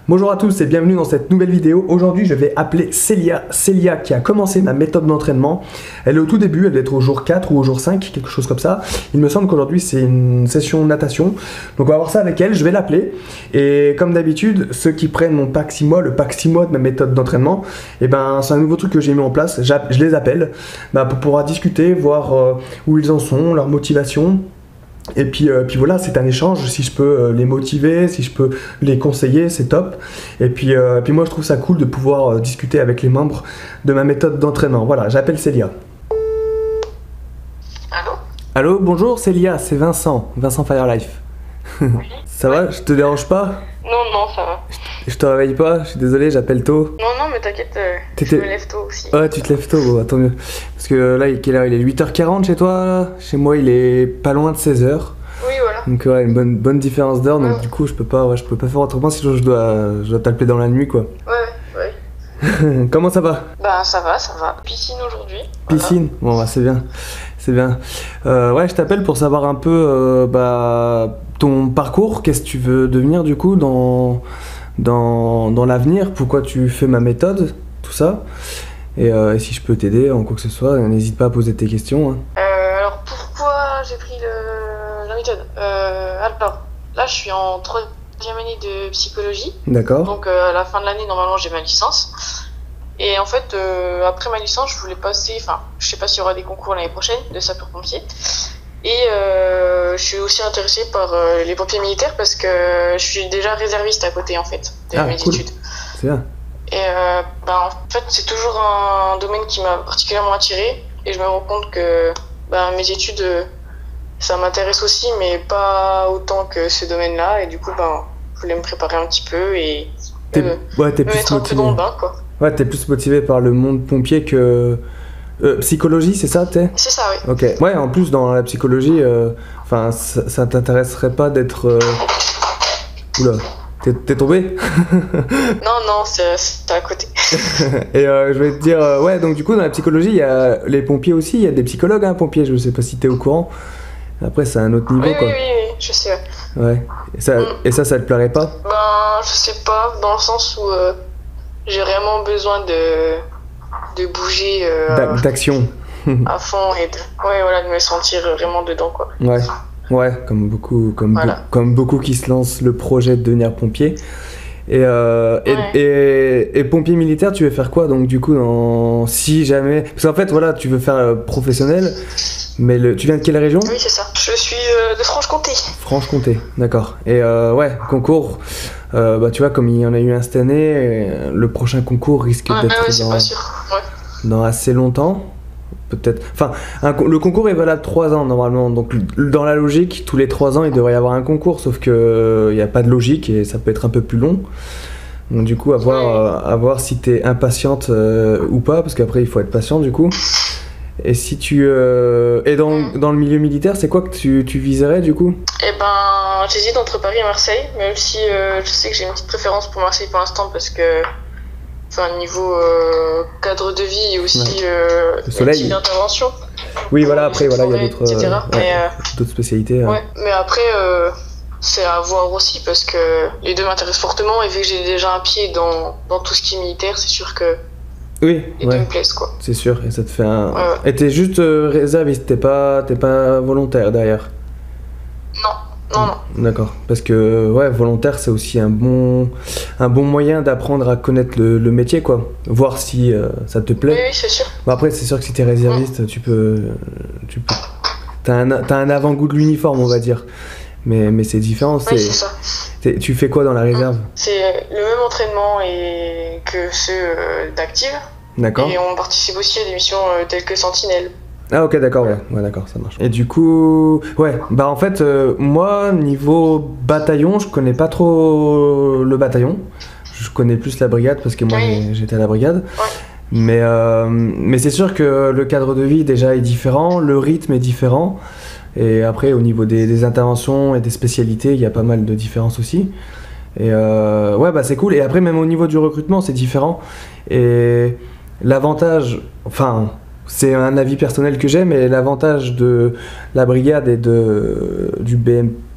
Bonjour à tous et bienvenue dans cette nouvelle vidéo. Aujourd'hui je vais appeler Célia. Célia qui a commencé ma méthode d'entraînement. Elle est au tout début, elle doit être au jour 4 ou au jour 5, quelque chose comme ça. Il me semble qu'aujourd'hui c'est une session natation. Donc on va voir ça avec elle, je vais l'appeler. Et comme d'habitude, ceux qui prennent mon pack 6 mois, le pack 6 mois de ma méthode d'entraînement, et ben c'est un nouveau truc que j'ai mis en place. Je les appelle pour pouvoir discuter, voir où ils en sont, leur motivation. Et puis voilà, c'est un échange, si je peux les motiver, si je peux les conseiller, c'est top. Et puis moi je trouve ça cool de pouvoir discuter avec les membres de ma méthode d'entraînement. Voilà, j'appelle Célia. Allô? Allô, bonjour Célia, c'est Vincent Firelife. Oui. Ça va, je te dérange pas? Non, ça va. Je te réveille pas, je suis désolé, j'appelle tôt. Non, mais t'inquiète, je me lève tôt aussi. Ouais, tu te lèves tôt, bon, tant mieux. Parce que là, quelle heure? Il est 8h40 chez toi là? Chez moi, il est pas loin de 16h. Oui, voilà. Donc ouais, une bonne différence d'heure, donc du coup je peux pas faire autrement, sinon je dois t'appeler dans la nuit quoi. Ouais. Comment ça va? Bah ça va. Piscine aujourd'hui. Piscine? Bon bah c'est bien. Ouais, je t'appelle pour savoir un peu ton parcours, qu'est-ce que tu veux devenir du coup dans l'avenir, pourquoi tu fais ma méthode, tout ça. Et si je peux t'aider en quoi que ce soit, n'hésite pas à poser tes questions. Hein. Alors pourquoi j'ai pris la méthode? Alors là je suis en 3e année de psychologie. D'accord. Donc à la fin de l'année normalement j'ai ma licence. Et en fait après ma licence je voulais passer, je sais pas s'il y aura des concours l'année prochaine de sapeur-pompier. Et je suis aussi intéressée par les pompiers militaires parce que je suis déjà réserviste à côté en fait de mes études. C'est bien. Et en fait c'est toujours un domaine qui m'a particulièrement attirée et je me rends compte que mes études ça m'intéresse aussi mais pas autant que ce domaine-là et du coup je voulais me préparer un petit peu et t'es me plus mettre un peu dans le bain quoi. Ouais, t'es plus motivé par le monde pompier que psychologie, c'est ça, t'es? C'est ça, oui. Ok. Ouais, en plus dans la psychologie, ça t'intéresserait pas d'être. Oula, t'es tombé? Non, c'est à côté. Et je vais te dire, ouais, donc du coup dans la psychologie, il y a les pompiers aussi, il y a des psychologues, hein, pompiers. Je sais pas si t'es au courant. Après, c'est un autre niveau, quoi. Oui, je sais. Ouais. Et ça te plairait pas? Je sais pas, dans le sens où j'ai vraiment besoin de bouger d'action à fond et de me sentir vraiment dedans quoi. Ouais, comme beaucoup qui se lancent le projet de devenir pompier. Et pompier militaire, tu veux faire quoi donc du coup si jamais, parce qu'en fait voilà, tu veux faire professionnel, mais tu viens de quelle région? Oui c'est ça, je suis de Franche-Comté. Franche-Comté, d'accord. Et ouais, concours, tu vois comme il y en a eu un cette année, le prochain concours risque d'être dans assez longtemps. Peut-être. Le concours est valable 3 ans normalement, donc dans la logique, tous les 3 ans il devrait y avoir un concours, sauf que il n'y a pas de logique et ça peut être un peu plus long. Donc du coup, à voir si t'es impatiente ou pas, parce qu'après il faut être patient du coup. Et si tu. Et dans le milieu militaire, c'est quoi que tu viserais du coup? J'hésite entre Paris et Marseille, même si je sais que j'ai une petite préférence pour Marseille pour l'instant parce que. Niveau cadre de vie et aussi le soleil, d'intervention. Oui, voilà, après, voilà, il y a d'autres spécialités. Ouais, mais après, c'est à voir aussi parce que les deux m'intéressent fortement et vu que j'ai déjà un pied dans tout ce qui est militaire, c'est sûr que les deux me plaisent, quoi. C'est sûr, et ça te fait un. Et t'es juste réserviste, t'es pas volontaire derrière? Non. D'accord, parce que volontaire c'est aussi un bon moyen d'apprendre à connaître le métier quoi, voir si ça te plaît. Oui, c'est sûr. Après c'est sûr que si t'es réserviste, t'as un avant-goût de l'uniforme on va dire, mais c'est différent. C'est ça. Tu fais quoi dans la réserve? C'est le même entraînement que ceux d'Active. D'accord. Et on participe aussi à des missions telles que Sentinelle. Ah ok, d'accord, ouais, d'accord, ça marche. Et du coup, en fait, moi, niveau bataillon, je connais pas trop le bataillon. Je connais plus la brigade parce que moi, j'étais à la brigade. Ouais. Mais c'est sûr que le cadre de vie déjà est différent, le rythme est différent. Et après, au niveau des interventions et des spécialités, il y a pas mal de différences aussi. Et c'est cool. Et après, même au niveau du recrutement, c'est différent. Et l'avantage, c'est un avis personnel que j'ai, mais l'avantage de la brigade et du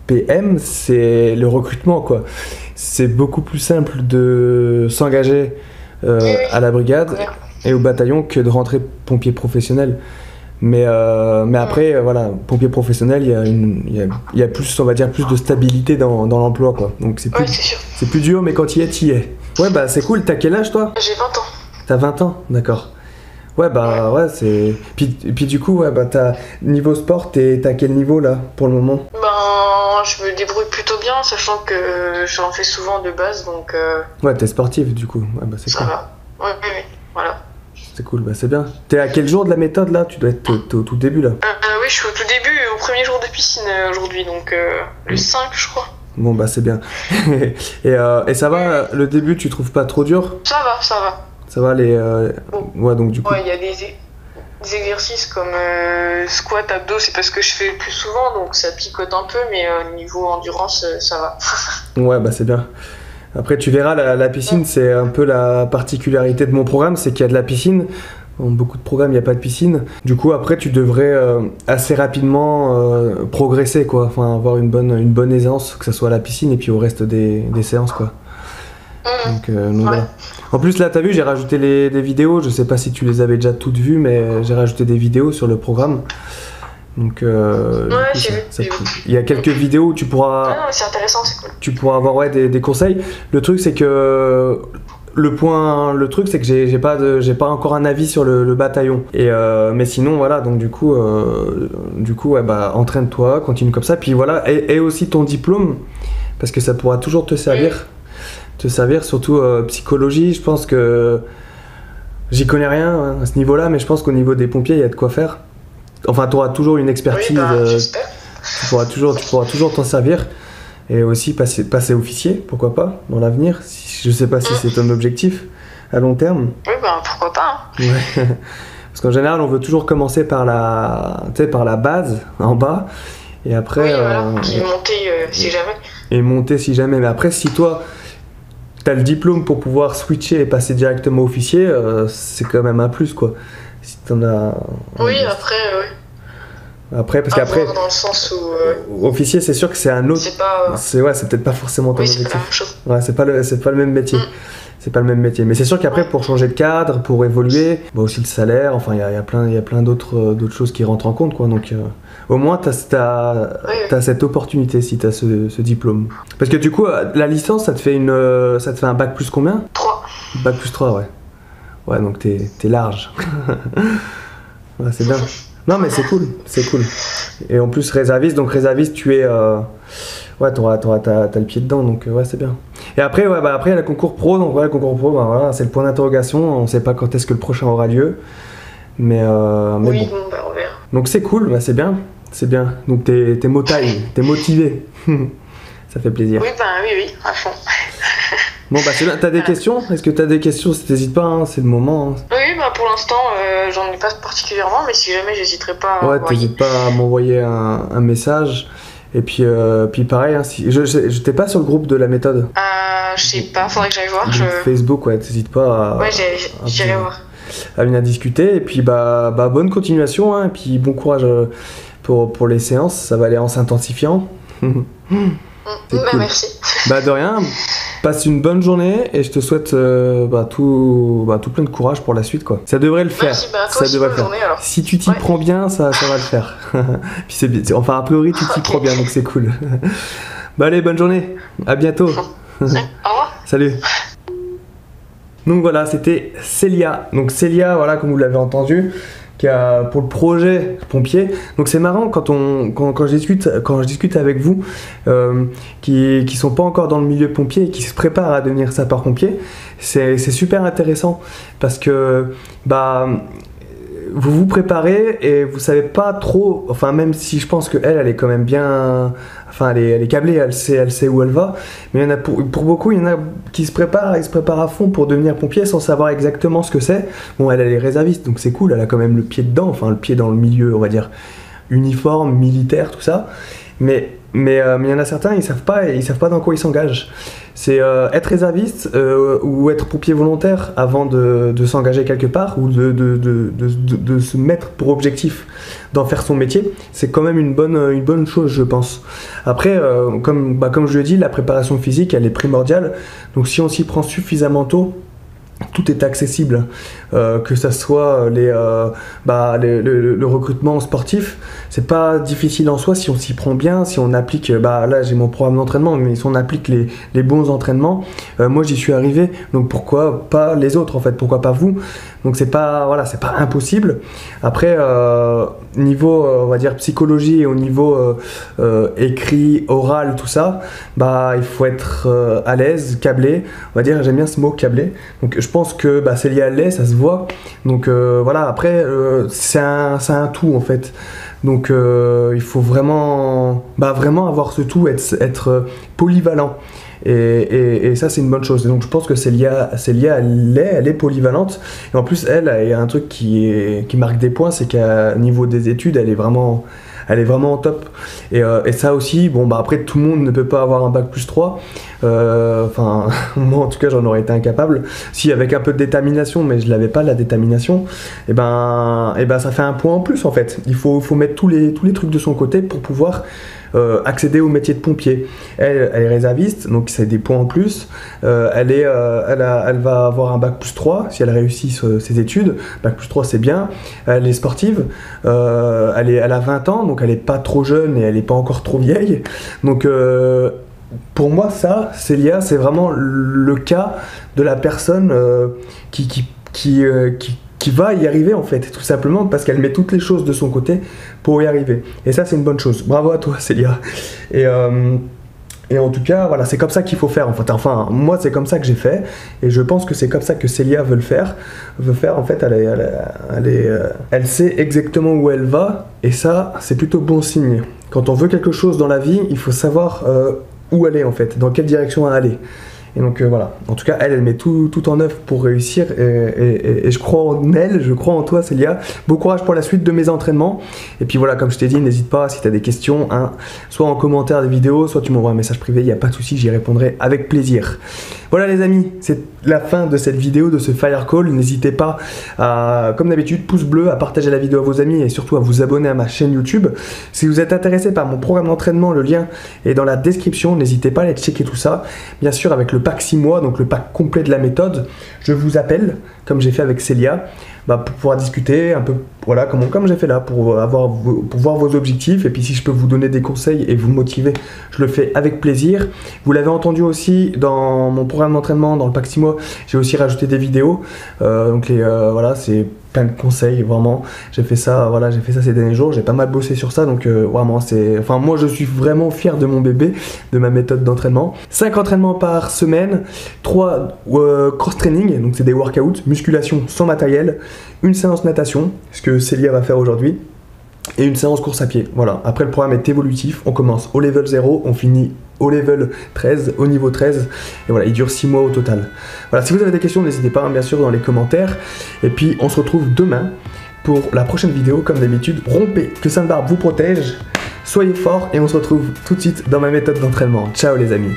PM, c'est le recrutement, quoi. C'est beaucoup plus simple de s'engager à la brigade et au bataillon que de rentrer pompier professionnel. Mais après, voilà, pompier professionnel, il y a plus, on va dire, plus de stabilité dans l'emploi, quoi. Donc c'est plus dur, mais quand tu y es. Ouais, bah c'est cool. T'as quel âge, toi? J'ai 20 ans. T'as 20 ans, d'accord. Ouais, bah ouais, c'est... Puis du coup, ouais, bah niveau sport, t'as quel niveau, là, pour le moment? Ben, je me débrouille plutôt bien, sachant que j'en fais souvent de base, donc... Ouais, t'es sportif, du coup. Ouais, bah c'est cool. Ça va. Ouais, oui, voilà. C'est cool, bah c'est bien. T'es à quel jour de la méthode, là? Tu dois être au tout début, là. Oui, je suis au tout début, au premier jour de piscine, aujourd'hui, donc le 5, je crois. Bon, bah c'est bien. Et ça va, le début, tu trouves pas trop dur? Ça va, ça va. Ça va, les... Ouais, donc du coup... Ouais, il y a des exercices comme squat, abdos, c'est parce que je fais le plus souvent, donc ça picote un peu, mais niveau endurance, ça va. Ouais, bah c'est bien. Après, tu verras, la piscine, c'est un peu la particularité de mon programme, c'est qu'il y a de la piscine. Dans beaucoup de programmes, il n'y a pas de piscine. Du coup, après, tu devrais assez rapidement progresser, quoi. Enfin, avoir une bonne aisance, que ce soit à la piscine et puis au reste des séances, quoi. Donc voilà. En plus, là, t'as vu, j'ai rajouté des vidéos. Je sais pas si tu les avais déjà toutes vues, mais j'ai rajouté des vidéos sur le programme. Donc, j'ai vu. Il y a quelques vidéos où tu pourras... Ah non, c'est intéressant, c'est cool. Tu pourras avoir des conseils. Le truc, c'est que... Le truc, c'est que j'ai pas encore un avis sur le bataillon. Mais sinon, voilà, donc du coup, ouais, bah, entraîne-toi, continue comme ça. Puis voilà, et aussi ton diplôme, parce que ça pourra toujours te servir. Te servir, surtout psychologie. Je pense que j'y connais rien à ce niveau-là, mais je pense qu'au niveau des pompiers, il y a de quoi faire. Enfin, tu auras toujours une expertise. Oui, bah, j'espère. Tu pourras toujours t'en servir. Et aussi passer officier, pourquoi pas, dans l'avenir. Je sais pas si c'est ton objectif à long terme. Oui, bah pourquoi pas. Ouais. Parce qu'en général, on veut toujours commencer par la base, en bas. Et après. Oui, voilà. Et monter si jamais. Et monter si jamais. Mais après, si toi, t'as le diplôme pour pouvoir switcher et passer directement officier, c'est quand même un plus, quoi. Si t'en as. Oui, après, oui. Après, parce qu'après, dans le sens où officier, c'est sûr que c'est un autre. c'est pas. C'est peut-être pas forcément ton objectif. C'est pas la même chose. Ouais, c'est pas le même métier. C'est pas le même métier. Mais c'est sûr qu'après, pour changer de cadre, pour évoluer, bah aussi le salaire. Enfin, il y a plein d'autres choses qui rentrent en compte, quoi. Donc, au moins, t'as cette opportunité si t'as ce diplôme. Parce que du coup, la licence, ça te fait un bac plus combien? 3. Bac plus 3, ouais. Ouais, donc t'es large. Ouais, c'est bien. Non, mais c'est cool. Et en plus, réserviste, tu es... Ouais, t'as le pied dedans, donc ouais, c'est bien. Et après, ouais, bah, après, il y a le concours pro, donc ouais, le concours pro, bah, voilà, c'est le point d'interrogation, on sait pas quand est-ce que le prochain aura lieu. Mais Oui, bon. bah on verra. Donc c'est cool, bah, c'est bien. Donc t'es motivé. Ça fait plaisir. Oui, bah oui, à fond. Bon, bah c'est bien. T'as des questions? Est-ce que t'as des questions? T'hésites pas, hein, c'est le moment. Hein. Oui, bah pour l'instant, j'en ai pas particulièrement, mais si jamais, j'hésiterai pas à Ouais, t'hésites pas à m'envoyer un message. Et puis pareil, hein, si, je t'ai pas sur le groupe de la méthode. Je sais pas, faudrait que j'aille voir. Facebook, ouais, t'hésites pas à... Ouais, j'irai voir. À venir discuter. Et puis bah bonne continuation, hein, et puis bon courage pour les séances, ça va aller en s'intensifiant. Cool. Merci. Bah de rien, passe une bonne journée et je te souhaite tout plein de courage pour la suite, quoi. Ça devrait le faire. Merci, toi aussi, bonne journée, alors. Si tu t'y prends bien, ça va le faire. Puis c'est bien. Enfin, a priori, tu t'y prends bien, donc c'est cool. Bah allez, bonne journée. À bientôt. Au revoir. Salut. Donc voilà, c'était Célia. Donc Célia, voilà, comme vous l'avez entendu, qui a pour le projet pompier. Donc c'est marrant quand je discute avec vous qui sont pas encore dans le milieu pompier et qui se préparent à devenir sapeur-pompier, c'est super intéressant parce que vous vous préparez et vous savez pas trop, enfin même si je pense que elle est quand même bien, enfin elle est câblée, elle sait où elle va, mais il y en a pour beaucoup, il y en a qui se préparent à fond pour devenir pompier sans savoir exactement ce que c'est. Bon, elle est réserviste, donc c'est cool, elle a quand même le pied dedans, enfin le pied dans le milieu, on va dire uniforme, militaire, tout ça, mais Mais il y en a certains, ils savent pas dans quoi ils s'engagent. C'est être réserviste ou être pompier volontaire avant de s'engager quelque part ou de se mettre pour objectif d'en faire son métier. C'est quand même une bonne chose, je pense. Après, comme je le dis, la préparation physique, elle est primordiale. Donc si on s'y prend suffisamment tôt, tout est accessible, que ça soit le recrutement sportif, c'est pas difficile en soi si on s'y prend bien, si on applique, là j'ai mon programme d'entraînement, mais si on applique les bons entraînements, moi j'y suis arrivé, donc pourquoi pas les autres en fait, pourquoi pas vous? Donc c'est pas impossible. Après niveau on va dire psychologie et au niveau écrit, oral, tout ça, il faut être à l'aise, câblé, on va dire, j'aime bien ce mot câblé. Donc je pense que Célia l'est, ça se voit. Donc voilà, après c'est un tout en fait. Donc il faut vraiment avoir ce tout, être polyvalent. Et ça c'est une bonne chose. Et donc je pense que Célia elle est polyvalente. Et en plus elle a un truc qui marque des points, c'est qu'à niveau des études elle est vraiment au top. Et ça aussi, après tout le monde ne peut pas avoir un bac plus 3. Moi en tout cas j'en aurais été incapable. Si avec un peu de détermination, mais je l'avais pas la détermination, et ça fait un point en plus en fait. Il faut mettre tous les trucs de son côté pour pouvoir accéder au métier de pompier. Elle est réserviste, donc c'est des points en plus. Elle va avoir un bac plus 3 si elle réussit ses études. Bac plus 3 c'est bien. Elle est sportive. Elle a 20 ans, donc elle est pas trop jeune et elle est pas encore trop vieille. Donc pour moi ça, Célia, c'est vraiment le cas de la personne qui va y arriver en fait, tout simplement parce qu'elle met toutes les choses de son côté pour y arriver. Et ça c'est une bonne chose. Bravo à toi Célia. Et en tout cas, voilà, c'est comme ça qu'il faut faire en fait. Enfin, moi c'est comme ça que j'ai fait et je pense que c'est comme ça que Célia veut faire en fait. Elle sait exactement où elle va et ça c'est plutôt bon signe. Quand on veut quelque chose dans la vie, il faut savoir où aller en fait, dans quelle direction aller. Et donc voilà, en tout cas elle met tout en œuvre pour réussir et je crois en elle, je crois en toi Célia. Bon courage pour la suite de mes entraînements. Et puis voilà, comme je t'ai dit, n'hésite pas si tu as des questions, soit en commentaire des vidéos, soit tu m'envoies un message privé, il n'y a pas de souci, j'y répondrai avec plaisir. Voilà les amis, c'est la fin de cette vidéo, de ce Fire Call. N'hésitez pas à, comme d'habitude, pouce bleu, à partager la vidéo à vos amis et surtout à vous abonner à ma chaîne YouTube. Si vous êtes intéressé par mon programme d'entraînement, le lien est dans la description, n'hésitez pas à aller checker tout ça. Bien sûr avec le pack 6 mois, donc le pack complet de la méthode, je vous appelle, comme j'ai fait avec Célia, pour pouvoir discuter un peu, voilà, comme j'ai fait là, pour voir vos objectifs. Et puis si je peux vous donner des conseils et vous motiver, je le fais avec plaisir. Vous l'avez entendu aussi dans mon programme d'entraînement, dans le pack 6 mois, j'ai aussi rajouté des vidéos. Voilà, c'est plein de conseils, vraiment. J'ai fait ça ces derniers jours, j'ai pas mal bossé sur ça, donc vraiment, moi je suis vraiment fier de mon bébé, de ma méthode d'entraînement. 5 entraînements par semaine, 3 cross-training, donc c'est des workouts, musculation sans matériel, une séance natation, ce que Célia va faire aujourd'hui, et une séance course à pied. Voilà, après le programme est évolutif, on commence au level 0, on finit au level 13, au niveau 13, et voilà, il dure 6 mois au total. Voilà, si vous avez des questions, n'hésitez pas, bien sûr, dans les commentaires, et puis on se retrouve demain pour la prochaine vidéo, comme d'habitude. Rompez, que Sainte Barbe vous protège, soyez forts, et on se retrouve tout de suite dans ma méthode d'entraînement. Ciao les amis.